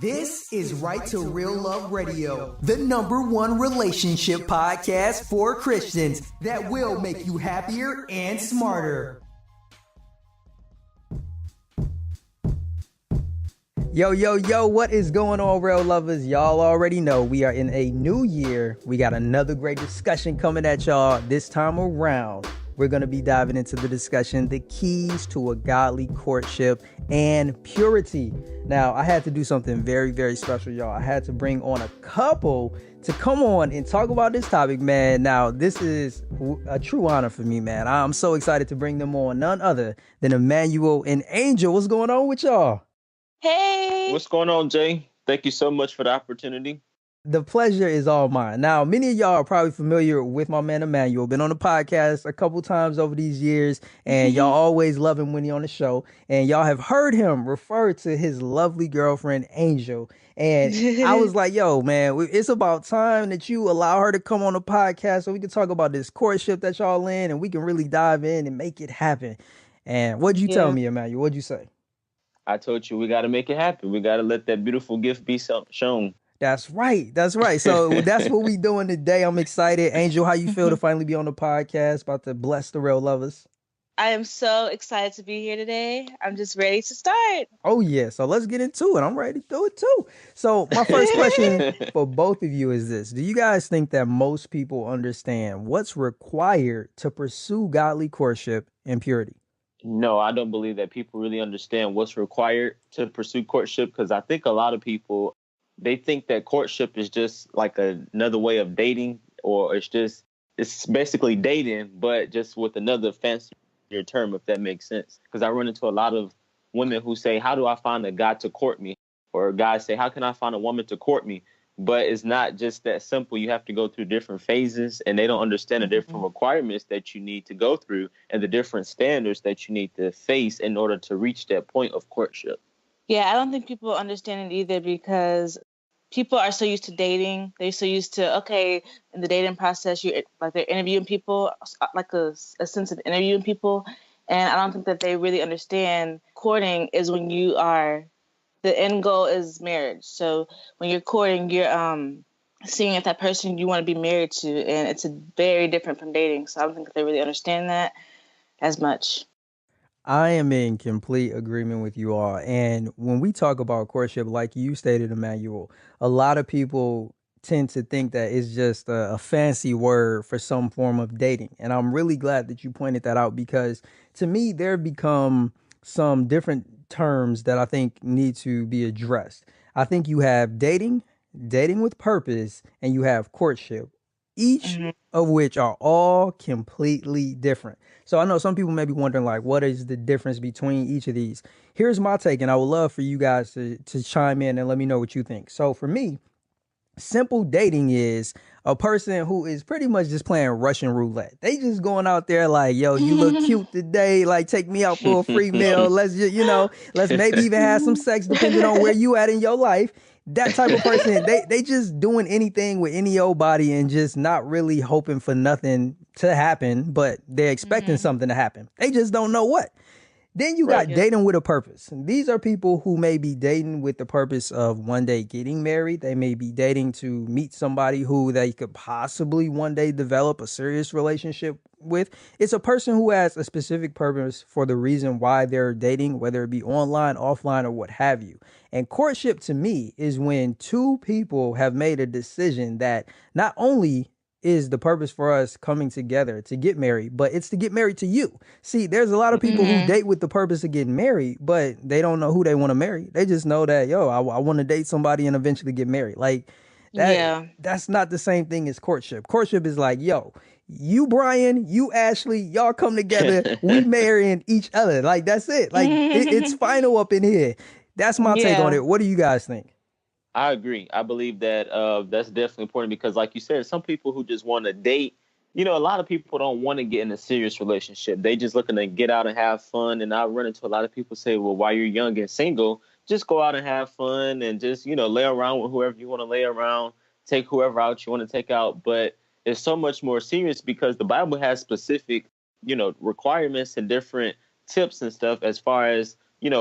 This is Right to Real Love Radio, the #1 relationship podcast for Christians that will make you happier and smarter. Yo, what is going on, real lovers? Y'all already know we are in a new year. We got another great discussion coming at y'all this time around. We're going to be diving into the discussion, the keys to a godly courtship and purity. Now, I had to do something very, very special, y'all. I had to bring on a couple to come on and talk about this topic, man. Now, this is a true honor for me, man. I'm so excited to bring them on. None other than Emmanuel and Angel. What's going on with y'all? Hey. What's going on, Jay? Thank you so much for the opportunity. The pleasure is all mine. Now, many of y'all are probably familiar with my man Emmanuel. Been on the podcast a couple times over these years, and y'all always love him when he's on the show. And y'all have heard him refer to his lovely girlfriend, Angel. And I was like, yo, man, it's about time that you allow her to come on the podcast so we can talk about this courtship that y'all in, and we can really dive in and make it happen. And what'd you tell me, Emmanuel? What'd you say? I told you we got to make it happen. We got to let that beautiful gift be shown. That's right. So that's what we doing today. I'm excited. Angel, how you feel to finally be on the podcast, about to bless the real lovers? I am so excited to be here today. I'm just ready to start. Oh, yeah. So let's get into it. I'm ready to do it, too. So my first question for both of you is this. Do you guys think that most people understand what's required to pursue godly courtship and purity? No, I don't believe that people really understand what's required to pursue courtship, because I think a lot of people, they think that courtship is just like another way of dating, or it's basically dating, but just with another fancier term, if that makes sense. Because I run into a lot of women who say, how do I find a guy to court me? Or guys say, how can I find a woman to court me? But it's not just that simple. You have to go through different phases, and they don't understand the different requirements that you need to go through and the different standards that you need to face in order to reach that point of courtship. Yeah, I don't think people understand it either, because people are so used to dating. They're so used to, okay, in the dating process, they're interviewing people, like a sense of interviewing people. And I don't think that they really understand courting is when the end goal is marriage. So when you're courting, you're seeing if that person you want to be married to, and it's very different from dating. So I don't think that they really understand that as much. I am in complete agreement with you all. And when we talk about courtship, like you stated, Emmanuel, a lot of people tend to think that it's just a fancy word for some form of dating. And I'm really glad that you pointed that out, because to me, there become some different terms that I think need to be addressed. I think you have dating with purpose, and you have courtship, each of which are all completely different. So I know some people may be wondering, like, what is the difference between each of these? Here's my take, and I would love for you guys to chime in and let me know what you think. So for me, simple dating is a person who is pretty much just playing Russian roulette. They just going out there like, yo, you look cute today. Like, take me out for a free meal. Let's just, let's maybe even have some sex depending on where you at in your life. That type of person, they just doing anything with any old body and just not really hoping for nothing to happen, but they're expecting something to happen. They just don't know what. Then you got dating with a purpose. These are people who may be dating with the purpose of one day getting married. They may be dating to meet somebody who they could possibly one day develop a serious relationship with. It's a person who has a specific purpose for the reason why they're dating, whether it be online, offline, or what have you. And courtship to me is when two people have made a decision that not only is the purpose for us coming together to get married, but it's to get married to you. See, there's a lot of people who date with the purpose of getting married, but they don't know who they want to marry. They just know that, I want to date somebody and eventually get married. Like that, that's not the same thing as courtship. Courtship is like, you, Brian, you, Ashley, y'all come together. We marrying each other. Like, that's it. Like it's final up in here. That's my take on it. What do you guys think? I agree. I believe that that's definitely important, because like you said, some people who just want to date, a lot of people don't want to get in a serious relationship. They just looking to get out and have fun. And I run into a lot of people say, well, while you're young and single, just go out and have fun and just, lay around with whoever you want to lay around, take whoever out you want to take out. But it's so much more serious, because the Bible has specific, requirements and different tips and stuff as far as,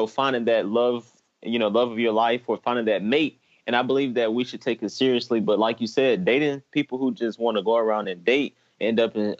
finding that love love of your life or finding that mate. And I believe that we should take it seriously. But like you said, dating people who just want to go around and date end up in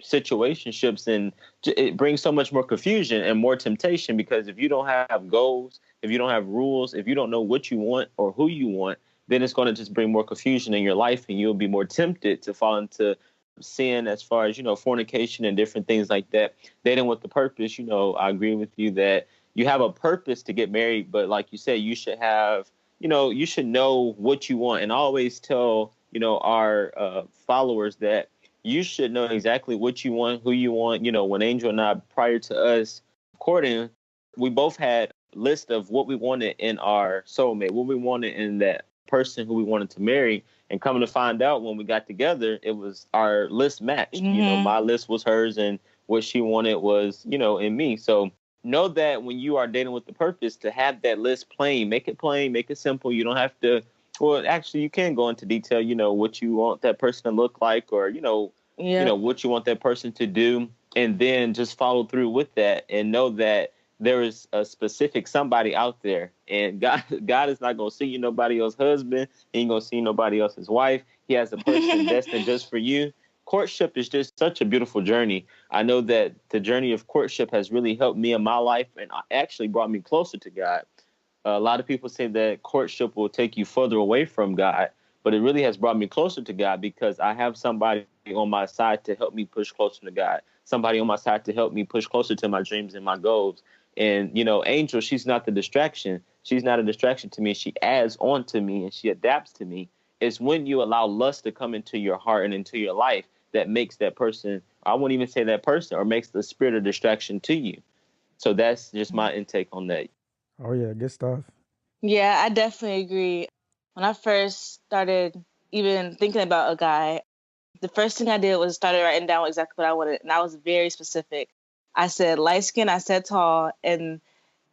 situationships, and it brings so much more confusion and more temptation, because if you don't have goals, if you don't have rules, if you don't know what you want or who you want, then it's going to just bring more confusion in your life, and you'll be more tempted to fall into sin as far as, fornication and different things like that. Dating with the purpose, I agree with you that you have a purpose to get married, but like you said, you should have, you should know what you want. And I always tell, our followers that you should know exactly what you want, who you want. When Angel and I, prior to us courting, we both had a list of what we wanted in our soulmate, what we wanted in that person who we wanted to marry. And coming to find out, when we got together, it was our list matched. Mm-hmm. My list was hers, and what she wanted was, in me. So know that when you are dating with the purpose, to have that list plain, make it simple. You don't have to. Well, actually, you can go into detail, what you want that person to look like, or, what you want that person to do, and then just follow through with that, and know that there is a specific somebody out there, and God is not going to see you nobody else's husband. He ain't going to see nobody else's wife. He has a person destined just for you. Courtship is just such a beautiful journey. I know that the journey of courtship has really helped me in my life, and actually brought me closer to God. A lot of people say that courtship will take you further away from God, but it really has brought me closer to God, because I have somebody on my side to help me push closer to God, somebody on my side to help me push closer to my dreams and my goals. And, Angel, she's not the distraction. She's not a distraction to me. She adds on to me, and she adapts to me. It's when you allow lust to come into your heart and into your life that makes that person, I won't even say that person, or makes the spirit of distraction to you. So that's just my intake on that. Oh yeah, good stuff. Yeah, I definitely agree. When I first started even thinking about a guy, the first thing I did was started writing down exactly what I wanted, and I was very specific. I said light skin, I said tall, and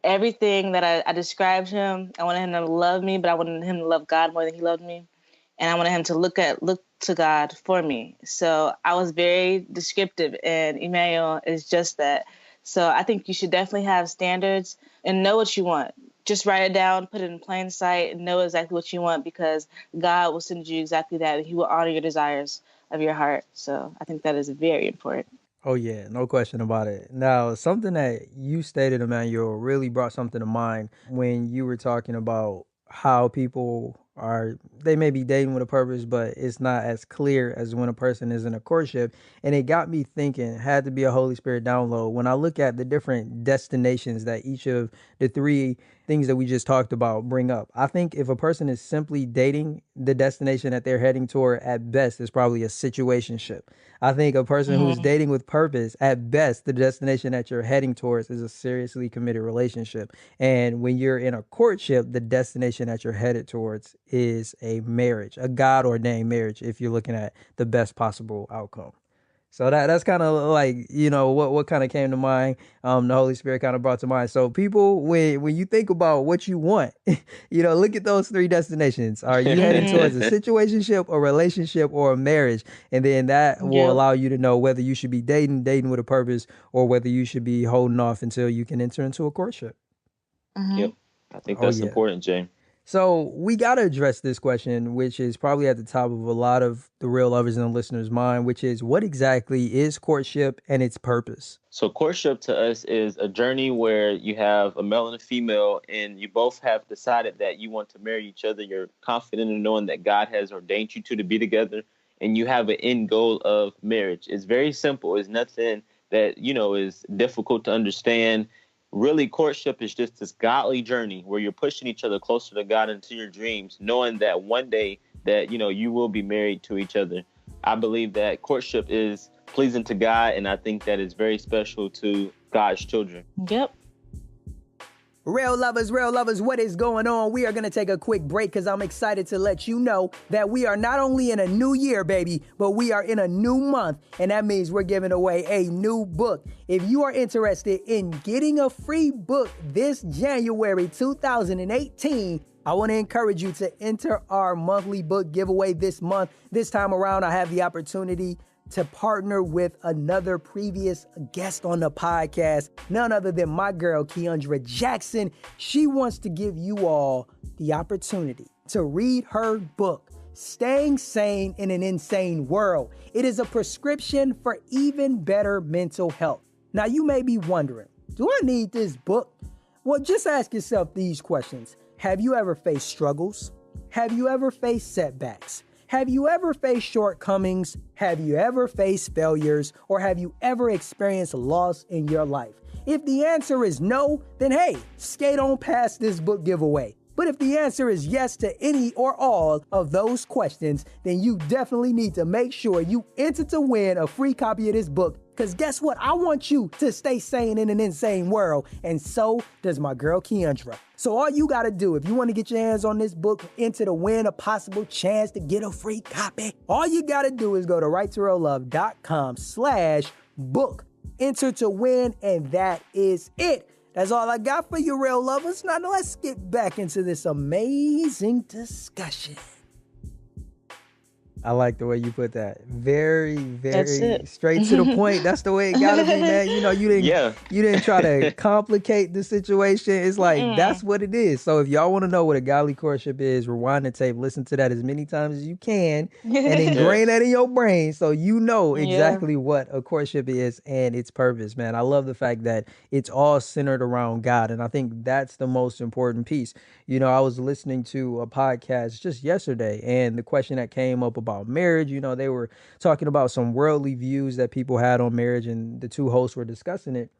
everything that I described him. I wanted him to love me, but I wanted him to love God more than he loved me, and I wanted him to look to God for me. So I was very descriptive, and Emmanuel is just that. So I think you should definitely have standards and know what you want. Just write it down, put it in plain sight, and know exactly what you want, because God will send you exactly that, and he will honor your desires of your heart. So I think that is very important. Oh yeah, no question about it. Now, something that you stated, Emmanuel, really brought something to mind when you were talking about how people they may be dating with a purpose, but it's not as clear as when a person is in a courtship. And it got me thinking, it had to be a Holy Spirit download. When I look at the different destinations that each of the three things that we just talked about bring up, I think if a person is simply dating, the destination that they're heading toward at best is probably a situationship. I think a person who's Mm-hmm. dating with purpose, at best, the destination that you're heading towards is a seriously committed relationship. And when you're in a courtship, the destination that you're headed towards is a marriage, a God ordained marriage, if you're looking at the best possible outcome. So that's kind of like, what kind of came to mind. The Holy Spirit kind of brought to mind. So people, when you think about what you want, look at those three destinations. Are you heading towards a situationship, a relationship, or a marriage? And then that will Yep. allow you to know whether you should be dating with a purpose, or whether you should be holding off until you can enter into a courtship. Mm-hmm. Yep. I think Oh that's yeah. important, Jay. So we got to address this question, which is probably at the top of a lot of the real lovers and the listeners' mind, which is, what exactly is courtship and its purpose? So courtship to us is a journey where you have a male and a female, and you both have decided that you want to marry each other. You're confident in knowing that God has ordained you two to be together, and you have an end goal of marriage. It's very simple. It's nothing that, is difficult to understand. Really, courtship is just this godly journey where you're pushing each other closer to God into your dreams, knowing that one day that, you will be married to each other. I believe that courtship is pleasing to God, and I think that is very special to God's children. Yep. Real lovers, what is going on? We are going to take a quick break because I'm excited to let you know that we are not only in a new year, baby, but we are in a new month. And that means we're giving away a new book. If you are interested in getting a free book this January 2018, I want to encourage you to enter our monthly book giveaway this month. This time around, I have the opportunity to partner with another previous guest on the podcast, none other than my girl, Keandra Jackson. She wants to give you all the opportunity to read her book, Staying Sane in an Insane World. It is a prescription for even better mental health. Now, you may be wondering, do I need this book? Well, just ask yourself these questions. Have you ever faced struggles? Have you ever faced setbacks? Have you ever faced shortcomings? Have you ever faced failures? Or have you ever experienced loss in your life? If the answer is no, then hey, skate on past this book giveaway. But if the answer is yes to any or all of those questions, then you definitely need to make sure you enter to win a free copy of this book. Because guess what? I want you to stay sane in an insane world. And so does my girl Keandra. So all you got to do, if you want to get your hands on this book, enter to win a possible chance to get a free copy, all you got to do is go to righttoreallove.com/book. Enter to win, and that is it. That's all I got for you, real lovers. Now let's get back into this amazing discussion. I like the way you put that. Very, very straight to the point. That's the way it gotta be, man. You know, you didn't try to complicate the situation. It's like, that's what it is. So if y'all want to know what a godly courtship is, rewind the tape, listen to that as many times as you can, and ingrain that in your brain so you know exactly what a courtship is and its purpose, man. I love the fact that it's all centered around God. And I think that's the most important piece. You know, I was listening to a podcast just yesterday, and the question that came up about marriage, you know, they were talking about some worldly views that people had on marriage, and the two hosts were discussing it.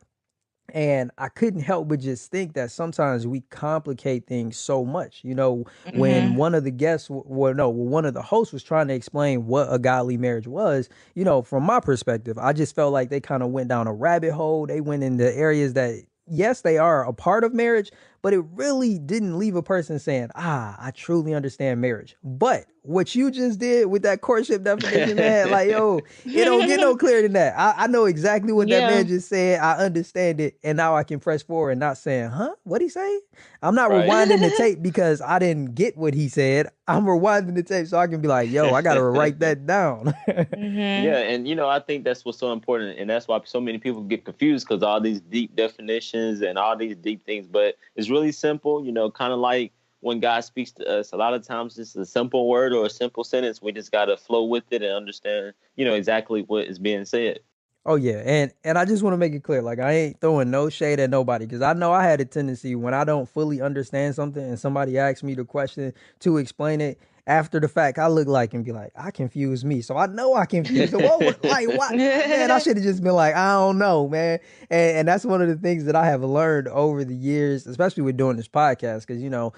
And I couldn't help but just think that sometimes we complicate things so much. You know, when one of the guests, one of the hosts was trying to explain what a godly marriage was, you know, from my perspective, I just felt like they kind of went down a rabbit hole. They went into areas that, yes, they are a part of marriage, but it really didn't leave a person saying, I truly understand marriage. But what you just did with that courtship definition, man, like, yo, it don't get no clearer than that. I know exactly what that man just said. I understand it. And now I can press forward and not saying, what'd he say? I'm not rewinding the tape because I didn't get what he said. I'm rewinding the tape so I can be like, yo, I got to write that down. Yeah. And, you know, I think that's what's so important. And that's why so many people get confused, because all these deep definitions and all these deep things. But it's really simple, you know, kind of like when God speaks to us. A lot of times it's a simple word or a simple sentence. We just got to flow with it and understand, you know, exactly what is being said. Oh, yeah. And I just want to make it clear, like, I ain't throwing no shade at nobody, because I know I had a tendency when I don't fully understand something and somebody asks me the question to explain it. After the fact, I look like and be like, I confused me. So I know I confused them. Like, what? Man, I should have just been like, I don't know, man. And that's one of the things that I have learned over the years, especially with doing this podcast. Because, you know,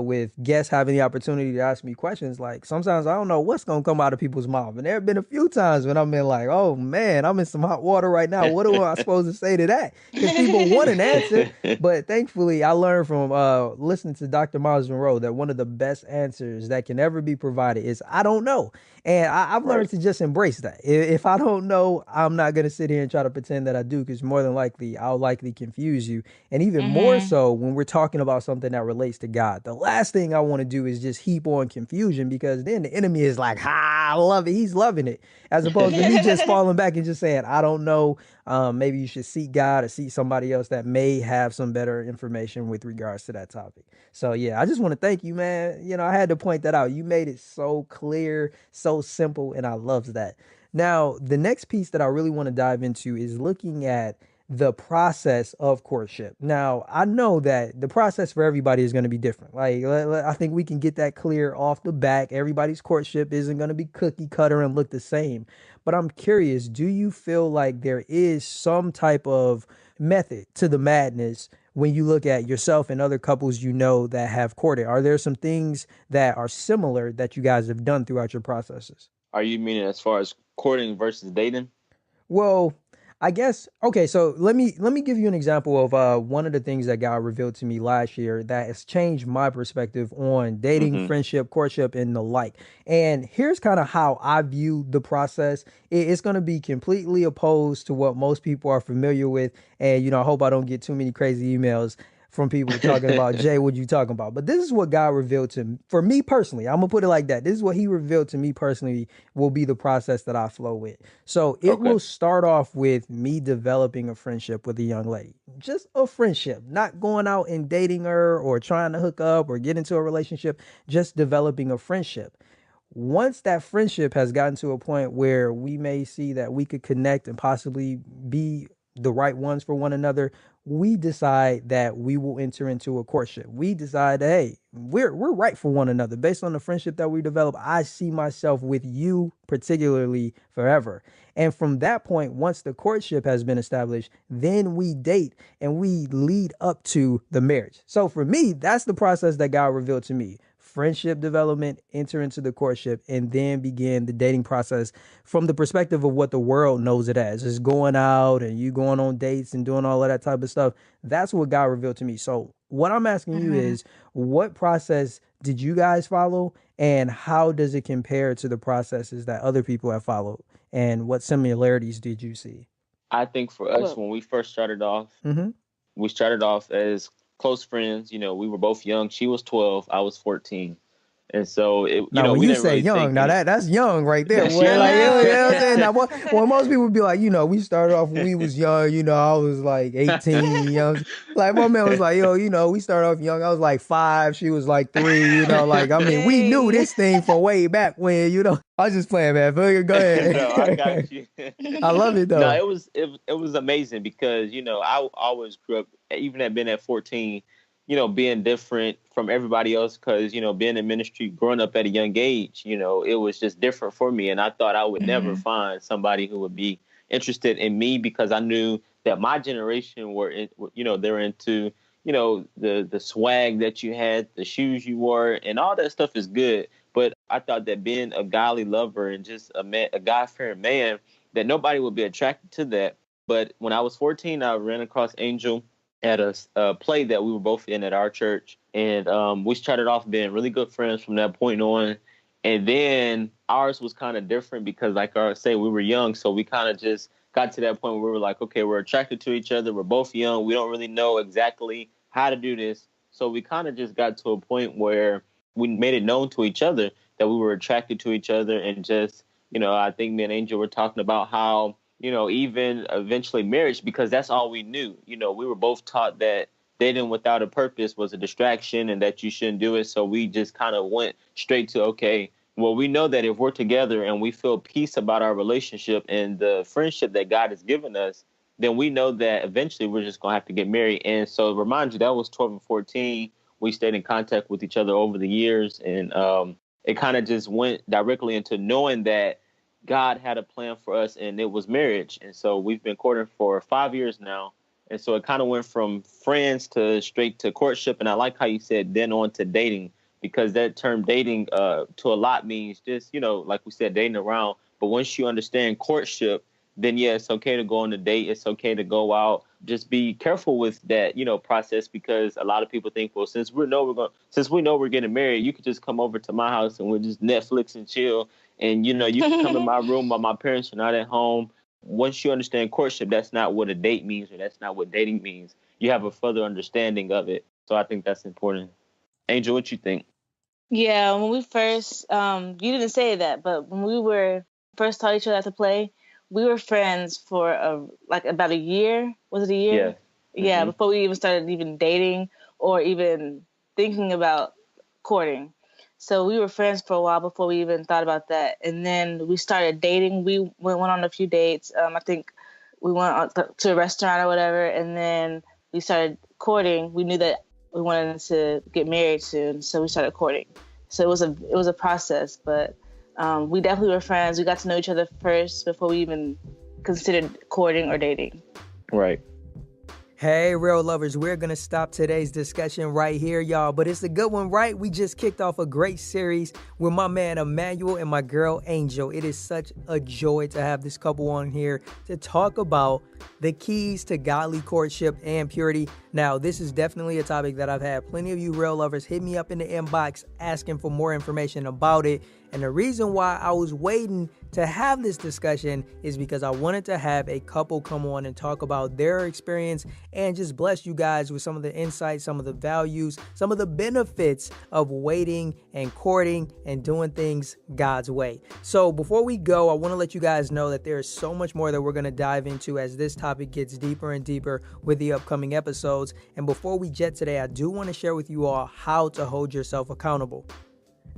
with guests having the opportunity to ask me questions, like, sometimes I don't know what's going to come out of people's mouth. And there have been a few times when I've been like, oh, man, I'm in some hot water right now. What am I supposed to say to that? Because people want an answer. But thankfully, I learned from listening to Dr. Miles Monroe that one of the best answers that can ever be provided is I don't know. And I've learned to just embrace that. If I don't know, I'm not going to sit here and try to pretend that I do, because more than likely I'll likely confuse you. And even more so when we're talking about something that relates to God. The last thing I want to do is just heap on confusion, because then the enemy is like, I love it. He's loving it. As opposed to me just falling back and just saying, I don't know. Maybe you should seek God or seek somebody else that may have some better information with regards to that topic. So yeah, I just want to thank you, man. You know, I had to point that out. You made it so clear, so simple, and I love that. Now, the next piece that I really want to dive into is looking at the process of courtship. Now, I know that the process for everybody is going to be different. Like, I think we can get that clear off the back. Everybody's courtship isn't going to be cookie cutter and look the same. But I'm curious, do you feel like there is some type of method to the madness when you look at yourself and other couples you know that have courted? Are there some things that are similar that you guys have done throughout your processes? Are you meaning as far as courting versus dating? Well, I guess, okay, so let me give you an example of one of the things that God revealed to me last year that has changed my perspective on dating, friendship, courtship, and the like. And here's kind of how I view the process. It's going to be completely opposed to what most people are familiar with. And, you know, I hope I don't get too many crazy emails from people talking about, Jay, what you talking about? But this is what God revealed to me. For me personally, I'm going to put it like that. This is what he revealed to me personally will be the process that I flow with. So it Okay. will start off with me developing a friendship with a young lady. Just a friendship, not going out and dating her or trying to hook up or get into a relationship, just developing a friendship. Once that friendship has gotten to a point where we may see that we could connect and possibly be the right ones for one another, we decide that we will enter into a courtship. We decide that, hey, we're right for one another based on the friendship that we develop. I see myself with you particularly forever. And from that point, once the courtship has been established, then we date and we lead up to the marriage. So for me, that's the process that God revealed to me. Friendship development, enter into the courtship, and then begin the dating process from the perspective of what the world knows it as. Just going out and you going on dates and doing all of that type of stuff. That's what God revealed to me. So what I'm asking you is, what process did you guys follow, and how does it compare to the processes that other people have followed? And what similarities did you see? I think for us, Well, when we first started off, Mm-hmm. we started off as close friends. You know, we were both young. She was 12, I was 14. And so, Now, when we you didn't say really young, think now any. that's young right there, That's boy. I Like, young. you know what I'm saying? know. Now, when most people would be like, we started off when we was young, I was like 18, like my man was like, yo, we started off young. I was like 5, she was like 3, like, I mean, we knew Dang. this thing from way back when, I was just playing, man. Go No, I got ahead. you. I love it No, though. it was amazing because I always grew up, even at being at 14, being different from everybody else because being in ministry, growing up at a young age, it was just different for me, and I thought I would never find somebody who would be interested in me because I knew that my generation they're into the swag that you had, the shoes you wore, and all that stuff is good. But I thought that being a godly lover and just a God-fearing man, that nobody would be attracted to that. But when I was 14, I ran across Angel at a play that we were both in at our church. And we started off being really good friends from that point on. And then ours was kind of different because, like I say, we were young. So we kind of just got to that point where we were like, okay, we're attracted to each other. We're both young. We don't really know exactly how to do this. So we kind of just got to a point where we made it known to each other that we were attracted to each other. And just, I think me and Angel were talking about how, even eventually marriage, because that's all we knew. We were both taught that dating without a purpose was a distraction and that you shouldn't do it. So we just kind of went straight to, okay, well, we know that if we're together and we feel peace about our relationship and the friendship that God has given us, then we know that eventually we're just going to have to get married. And so remind you, that was 12 and 14. We stayed in contact with each other over the years. And it kind of just went directly into knowing that God had a plan for us, and it was marriage. And so we've been courting for 5 years now. And so it kind of went from friends to straight to courtship. And I like how you said then on to dating, because that term dating to a lot means just, like we said, dating around. But once you understand courtship, then yeah, it's okay to go on a date. It's okay to go out. Just be careful with that, process, because a lot of people think, well, since we know we're getting married, you could just come over to my house and we'll just Netflix and chill. And, you can come in my room while my parents are not at home. Once you understand courtship, that's not what a date means, or that's not what dating means. You have a further understanding of it. So I think that's important. Angel, what you think? Yeah, when we first, you didn't say that, but when we were first taught each other how to play, we were friends for like about a year. Was it a year? Yeah. Yeah, Hmm. before we even started even dating or even thinking about courting. So we were friends for a while before we even thought about that. And then we started dating. We went on a few dates. I think we went to a restaurant or whatever, and then we started courting. We knew that we wanted to get married soon, so we started courting. So it was a process, but we definitely were friends. We got to know each other first before we even considered courting or dating. Right. Hey, real lovers, we're going to stop today's discussion right here, y'all. But it's a good one, right? We just kicked off a great series with my man Emmanuel and my girl Angel. It is such a joy to have this couple on here to talk about the keys to godly courtship and purity. Now, this is definitely a topic that I've had plenty of you real lovers hit me up in the inbox asking for more information about it. And the reason why I was waiting to have this discussion is because I wanted to have a couple come on and talk about their experience and just bless you guys with some of the insights, some of the values, some of the benefits of waiting and courting and doing things God's way. So before we go, I want to let you guys know that there is so much more that we're going to dive into as this topic gets deeper and deeper with the upcoming episodes. And before we jet today, I do want to share with you all how to hold yourself accountable.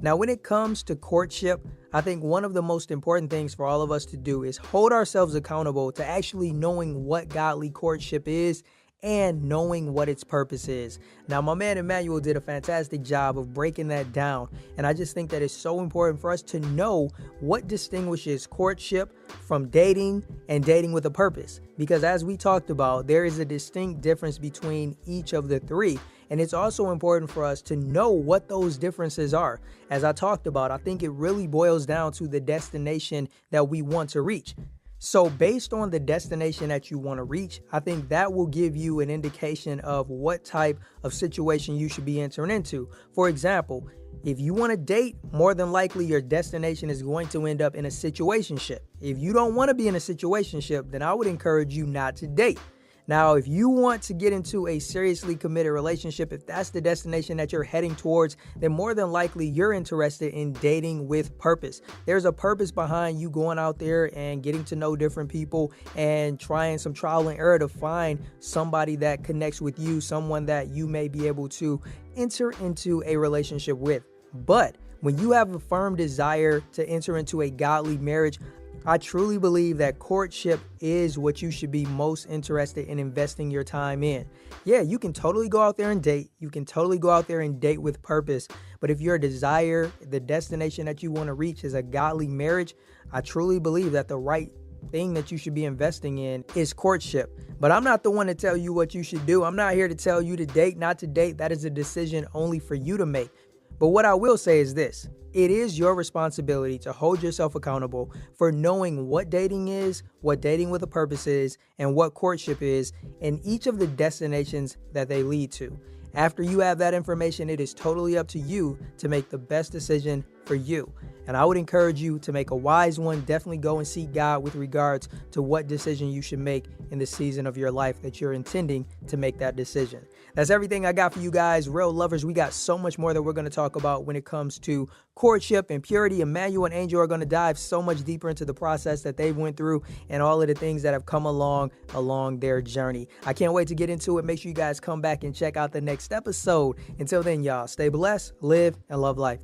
Now, when it comes to courtship, I think one of the most important things for all of us to do is hold ourselves accountable to actually knowing what godly courtship is and knowing what its purpose is. Now, my man Emmanuel did a fantastic job of breaking that down, and I just think that it's so important for us to know what distinguishes courtship from dating and dating with a purpose. Because as we talked about, there is a distinct difference between each of the three. And it's also important for us to know what those differences are. As I talked about, I think it really boils down to the destination that we want to reach. So based on the destination that you want to reach, I think that will give you an indication of what type of situation you should be entering into. For example, if you want to date, more than likely your destination is going to end up in a situationship. If you don't want to be in a situationship, then I would encourage you not to date. Now, if you want to get into a seriously committed relationship, if that's the destination that you're heading towards, then more than likely you're interested in dating with purpose. There's a purpose behind you going out there and getting to know different people and trying some trial and error to find somebody that connects with you, someone that you may be able to enter into a relationship with. But when you have a firm desire to enter into a godly marriage, I truly believe that courtship is what you should be most interested in investing your time in. Yeah, you can totally go out there and date. You can totally go out there and date with purpose. But if your desire, the destination that you want to reach is a godly marriage, I truly believe that the right thing that you should be investing in is courtship. But I'm not the one to tell you what you should do. I'm not here to tell you to date, not to date. That is a decision only for you to make. But what I will say is this. It is your responsibility to hold yourself accountable for knowing what dating is, what dating with a purpose is, and what courtship is, and each of the destinations that they lead to. After you have that information, it is totally up to you to make the best decision for you. And I would encourage you to make a wise one. Definitely go and seek God with regards to what decision you should make in the season of your life that you're intending to make that decision. That's everything I got for you guys. Real lovers, we got so much more that we're going to talk about when it comes to courtship and purity. Emmanuel and Angel are going to dive so much deeper into the process that they went through and all of the things that have come along their journey. I can't wait to get into it. Make sure you guys come back and check out the next episode. Until then, y'all, stay blessed, live, and love life.